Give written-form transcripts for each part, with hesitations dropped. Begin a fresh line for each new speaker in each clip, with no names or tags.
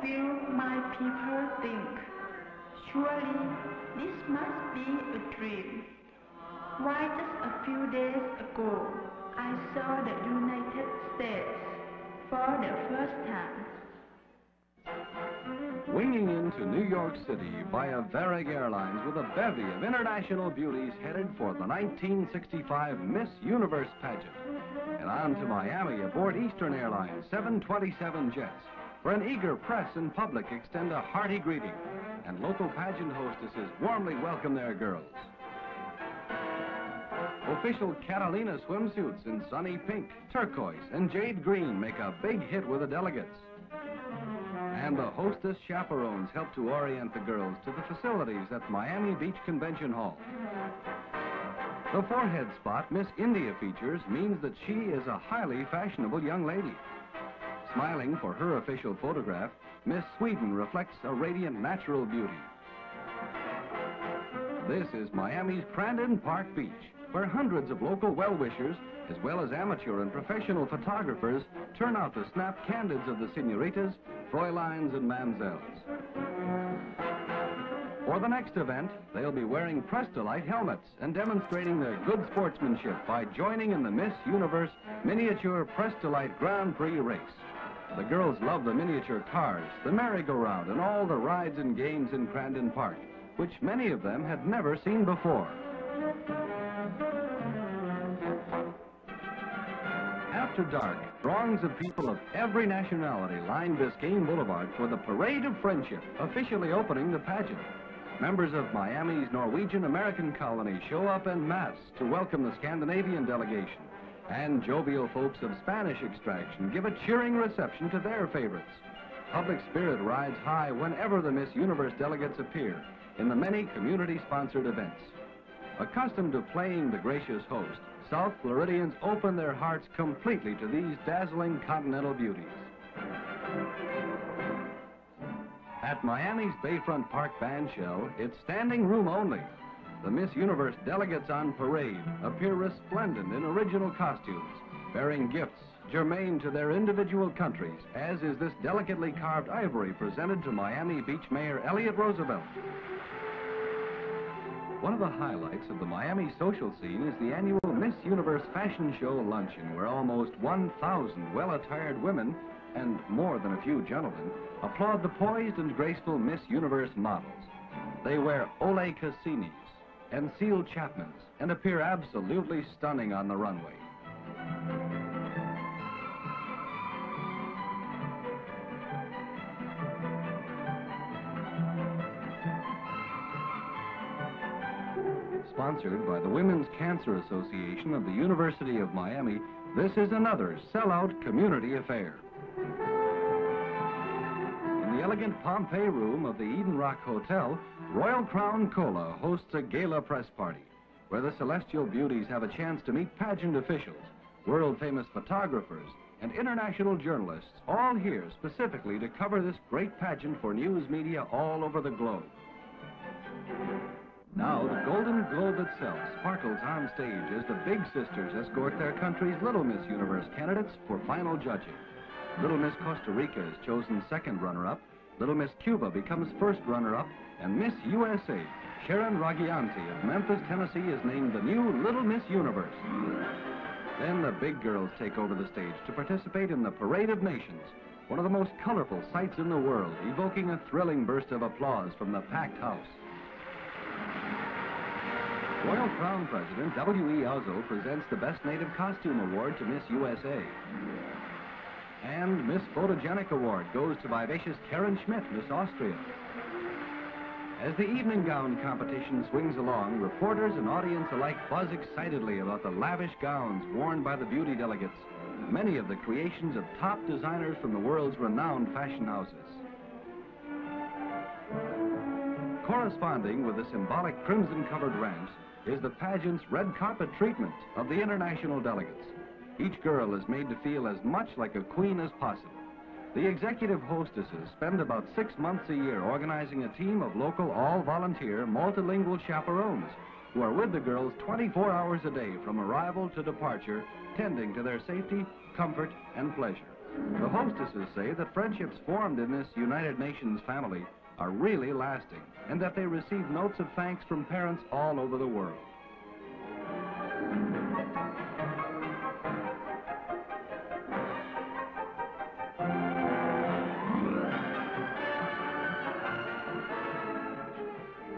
will my people think? Surely this must be a dream. Why, just a few days ago, I saw the United States for the first time.
Winging into New York City via Varig Airlines with a bevy of international beauties headed for the 1965 Miss Universe pageant. And on to Miami aboard Eastern Airlines 727 jets, where an eager press and public extend a hearty greeting, and local pageant hostesses warmly welcome their girls. Official Catalina swimsuits in sunny pink, turquoise, and jade green make a big hit with the delegates. And the hostess chaperones help to orient the girls to the facilities at Miami Beach Convention Hall. The forehead spot Miss India features means that she is a highly fashionable young lady. Smiling for her official photograph, Miss Sweden reflects a radiant natural beauty. This is Miami's Crandon Park Beach, where hundreds of local well-wishers, as well as amateur and professional photographers, turn out to snap candids of the senoritas, Fräuleins, and mamsells. For the next event, they'll be wearing Prestolite helmets and demonstrating their good sportsmanship by joining in the Miss Universe Miniature Prestolite Grand Prix race. The girls love the miniature cars, the merry-go-round, and all the rides and games in Crandon Park, which many of them had never seen before. After dark, throngs of people of every nationality line Biscayne Boulevard for the Parade of Friendship, officially opening the pageant. Members of Miami's Norwegian-American colony show up en masse to welcome the Scandinavian delegation, and jovial folks of Spanish extraction give a cheering reception to their favorites. Public spirit rides high whenever the Miss Universe delegates appear in the many community-sponsored events. Accustomed to playing the gracious host, South Floridians open their hearts completely to these dazzling continental beauties. At Miami's Bayfront Park Bandshell, it's standing room only. The Miss Universe delegates on parade appear resplendent in original costumes, bearing gifts germane to their individual countries, as is this delicately carved ivory presented to Miami Beach Mayor Elliott Roosevelt. One of the highlights of the Miami social scene is the annual Miss Universe Fashion Show luncheon, where almost 1,000 well-attired women and more than a few gentlemen applaud the poised and graceful Miss Universe models. They wear Ole Cassinis and Seal Chapmans and appear absolutely stunning on the runway. Sponsored by the Women's Cancer Association of the University of Miami, this is another sellout community affair. In the elegant Pompeii room of the Eden Rock Hotel, Royal Crown Cola hosts a gala press party, where the celestial beauties have a chance to meet pageant officials, world-famous photographers, and international journalists, all here specifically to cover this great pageant for news media all over the globe. Now, the Golden Globe itself sparkles on stage as the Big Sisters escort their country's Little Miss Universe candidates for final judging. Little Miss Costa Rica is chosen second runner-up, Little Miss Cuba becomes first runner-up, and Miss USA, Sharon Ragianti of Memphis, Tennessee, is named the new Little Miss Universe. Then the big girls take over the stage to participate in the Parade of Nations, one of the most colorful sights in the world, evoking a thrilling burst of applause from the packed house. Royal Crown President W.E. Ozzo presents the Best Native Costume Award to Miss USA. And Miss Photogenic Award goes to vivacious Karen Schmidt, Miss Austria. As the evening gown competition swings along, reporters and audience alike buzz excitedly about the lavish gowns worn by the beauty delegates, many of the creations of top designers from the world's renowned fashion houses. Corresponding with the symbolic crimson-covered ramps is the pageant's red carpet treatment of the international delegates. Each girl is made to feel as much like a queen as possible. The executive hostesses spend about 6 months a year organizing a team of local all-volunteer multilingual chaperones who are with the girls 24 hours a day from arrival to departure, tending to their safety, comfort, and pleasure. The hostesses say that friendships formed in this United Nations family are really lasting, and that they receive notes of thanks from parents all over the world.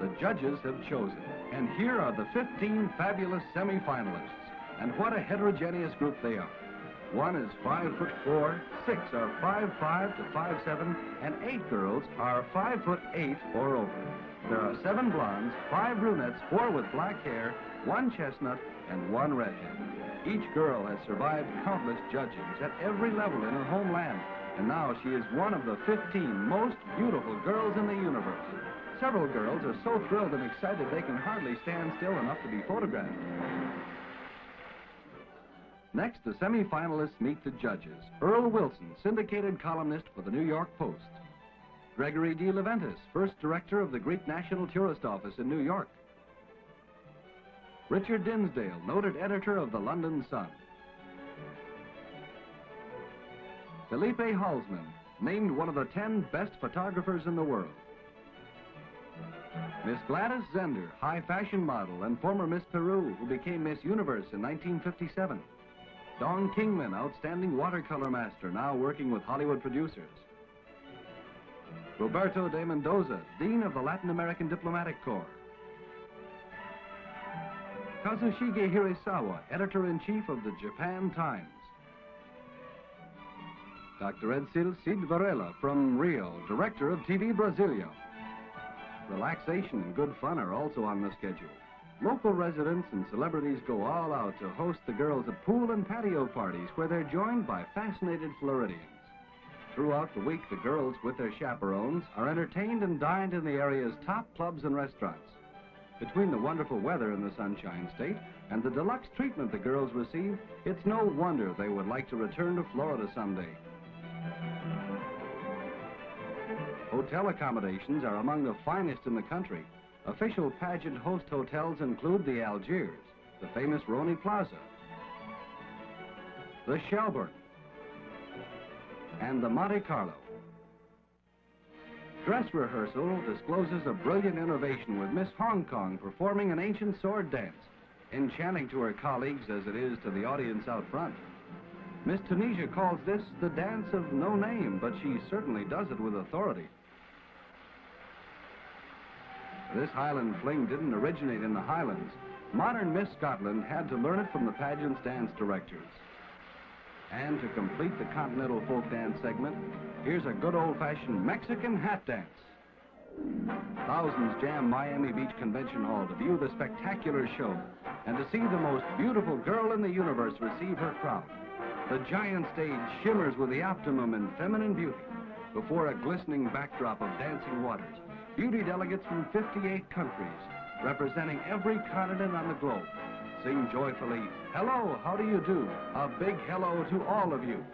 The judges have chosen, and here are the 15 fabulous semi-finalists. And what a heterogeneous group they are. One is 5'4", 6 are 5'5" to 5'7", and 8 girls are 5'8" or over. There are 7 blondes, 5 brunettes, 4 with black hair, 1 chestnut, and 1 redhead. Each girl has survived countless judgings at every level in her homeland, and now she is one of the 15 most beautiful girls in the universe. Several girls are so thrilled and excited they can hardly stand still enough to be photographed. Next, the semi-finalists meet the judges. Earl Wilson, syndicated columnist for the New York Post. Gregory D. Leventis, first director of the Greek National Tourist Office in New York. Richard Dinsdale, noted editor of the London Sun. Felipe Halsman, named one of the 10 best photographers in the world. Miss Gladys Zender, high fashion model and former Miss Peru, who became Miss Universe in 1957. Don Kingman, outstanding watercolor master, now working with Hollywood producers. Roberto de Mendoza, Dean of the Latin American Diplomatic Corps. Kazushige Hirasawa, Editor-in-Chief of the Japan Times. Dr. Edsil Cid Varela from Rio, Director of TV Brasilia. Relaxation and good fun are also on the schedule. Local residents and celebrities go all out to host the girls at pool and patio parties where they're joined by fascinated Floridians. Throughout the week, the girls, with their chaperones, are entertained and dined in the area's top clubs and restaurants. Between the wonderful weather in the Sunshine State and the deluxe treatment the girls receive, it's no wonder they would like to return to Florida someday. Hotel accommodations are among the finest in the country. Official pageant host hotels include the Algiers, the famous Roni Plaza, the Shelburne, and the Monte Carlo. Dress rehearsal discloses a brilliant innovation with Miss Hong Kong performing an ancient sword dance, enchanting to her colleagues as it is to the audience out front. Miss Tunisia calls this the dance of no name, but she certainly does it with authority. This Highland fling didn't originate in the Highlands. Modern Miss Scotland had to learn it from the pageant's dance directors. And to complete the continental folk dance segment, here's a good old-fashioned Mexican hat dance. Thousands jam Miami Beach Convention Hall to view the spectacular show and to see the most beautiful girl in the universe receive her crown. The giant stage shimmers with the optimum in feminine beauty before a glistening backdrop of dancing waters. Beauty delegates from 58 countries, representing every continent on the globe, sing joyfully, "Hello, how do you do?" A big hello to all of you.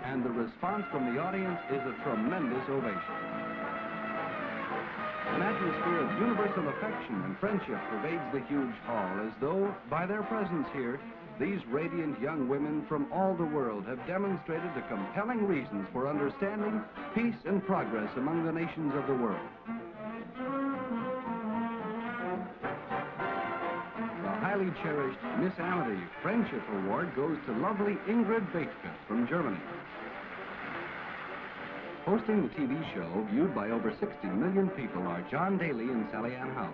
And the response from the audience is a tremendous ovation. An atmosphere of universal affection and friendship pervades the huge hall, as though, by their presence here, these radiant young women from all the world have demonstrated the compelling reasons for understanding, peace, and progress among the nations of the world. The highly cherished Miss Amity Friendship Award goes to lovely Ingrid Bethke from Germany. Hosting the TV show, viewed by over 60 million people, are John Daly and Sally Ann Howes.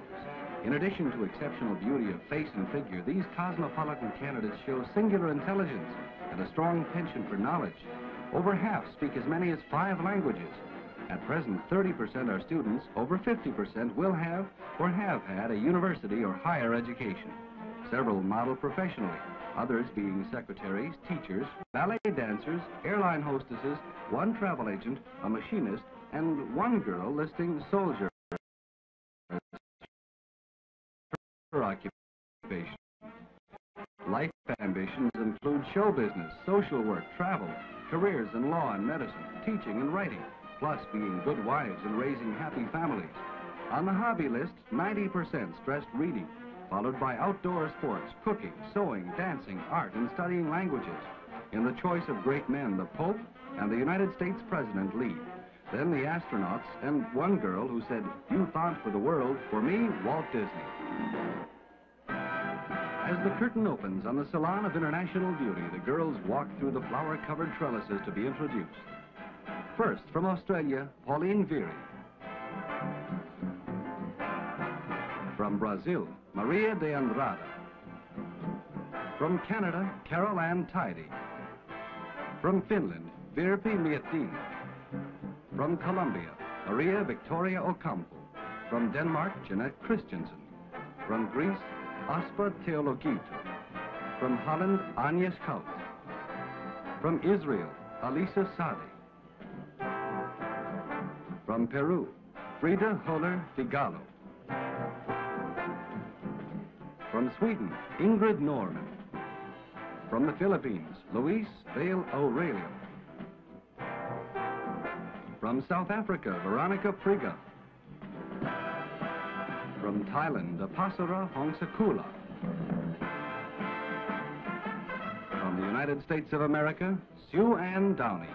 In addition to exceptional beauty of face and figure, these cosmopolitan candidates show singular intelligence and a strong penchant for knowledge. Over half speak as many as 5 languages. At present, 30% are students, over 50% will have or have had a university or higher education. Several model professionally, others being secretaries, teachers, ballet dancers, airline hostesses, 1 travel agent, a machinist, and 1 girl listing soldier. Her occupation. Life ambitions include show business, social work, travel, careers in law and medicine, teaching and writing, plus being good wives and raising happy families. On the hobby list, 90% stressed reading, followed by outdoor sports, cooking, sewing, dancing, art, and studying languages. In the choice of great men, the Pope, and the United States President lead. Then the astronauts and one girl who said, "You thought for the world, for me, Walt Disney." As the curtain opens on the Salon of International Beauty, the girls walk through the flower-covered trellises to be introduced. First, from Australia, Pauline Vieri. From Brazil, Maria de Andrada. From Canada, Carol Ann Tidy. From Finland, Virpi Miettinen. From Colombia, Maria Victoria Ocampo. From Denmark, Jeanette Christensen. From Greece, Aspa Theologitou. From Holland, Agnes Kout. From Israel, Alisa Sadi. From Peru, Frida Holler Figalo. From Sweden, Ingrid Norman. From the Philippines, Luis Vale Aurelio. From South Africa, Veronica Priga. From Thailand, Apasra Hongsakula. From the United States of America, Sue Ann Downey.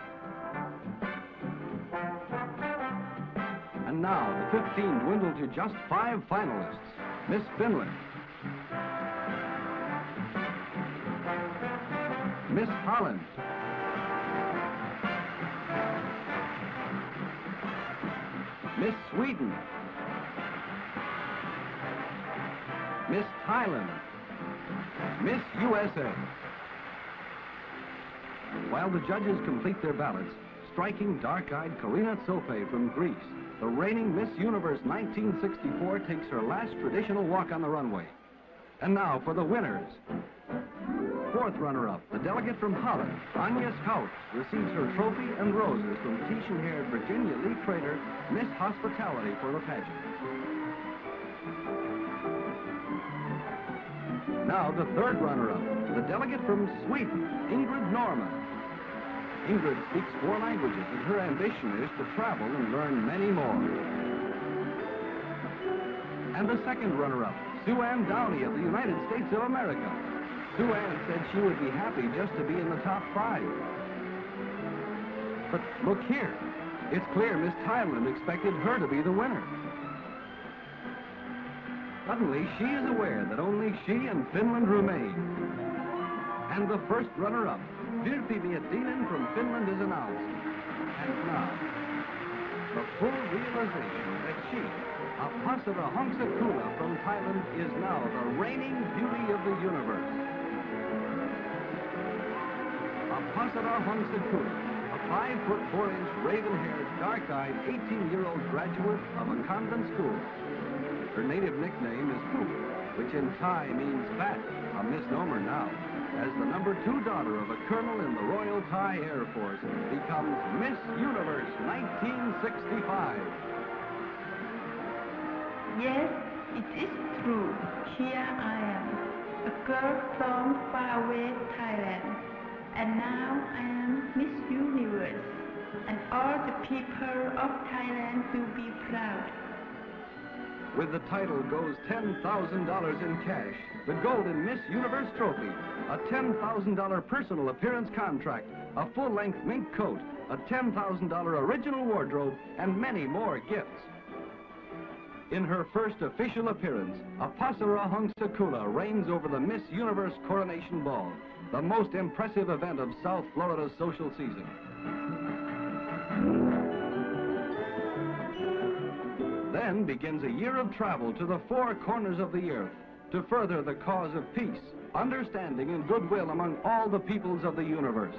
And now, the 15 dwindle to just 5 finalists. Miss Finland. Miss Holland. Miss Sweden. Miss Thailand. Miss USA. While the judges complete their ballots, striking dark-eyed Corinna Tsopei from Greece, the reigning Miss Universe 1964, takes her last traditional walk on the runway. And now for the winners. Fourth runner-up, the delegate from Holland, Agnes Kout, receives her trophy and roses from Tahitian-haired Virginia Lee Crater, Miss Hospitality for the pageant. Now the third runner-up, the delegate from Sweden, Ingrid Norman. Ingrid speaks 4 languages, and her ambition is to travel and learn many more. And the second runner-up, Sue Ann Downey of the United States of America. Sue Ann said she would be happy just to be in the top 5. But look here. It's clear Miss Thailand expected her to be the winner. Suddenly, she is aware that only she and Finland remain. And the first runner-up, Virpi Miettinen from Finland, is announced. And now, the full realization that she, Apasra Hongsakula from Thailand, is now the reigning beauty of the universe. Apasra Hongsakula, a 5'4" raven-haired, dark-eyed, 18-year-old graduate of a convent school. Her native nickname is Poop, which in Thai means fat, a misnomer now, as the number 2 daughter of a colonel in the Royal Thai Air Force becomes Miss Universe 1965.
Yes, it is true. Here I am, a girl from faraway Thailand. And now I am Miss Universe, and all the people of Thailand will be proud.
With the title goes $10,000 in cash, the Golden Miss Universe trophy, a $10,000 personal appearance contract, a full-length mink coat, a $10,000 original wardrobe, and many more gifts. In her first official appearance, Apasra Hongsakula reigns over the Miss Universe Coronation Ball, the most impressive event of South Florida's social season. Then begins a year of travel to the 4 corners of the earth to further the cause of peace, understanding, and goodwill among all the peoples of the universe.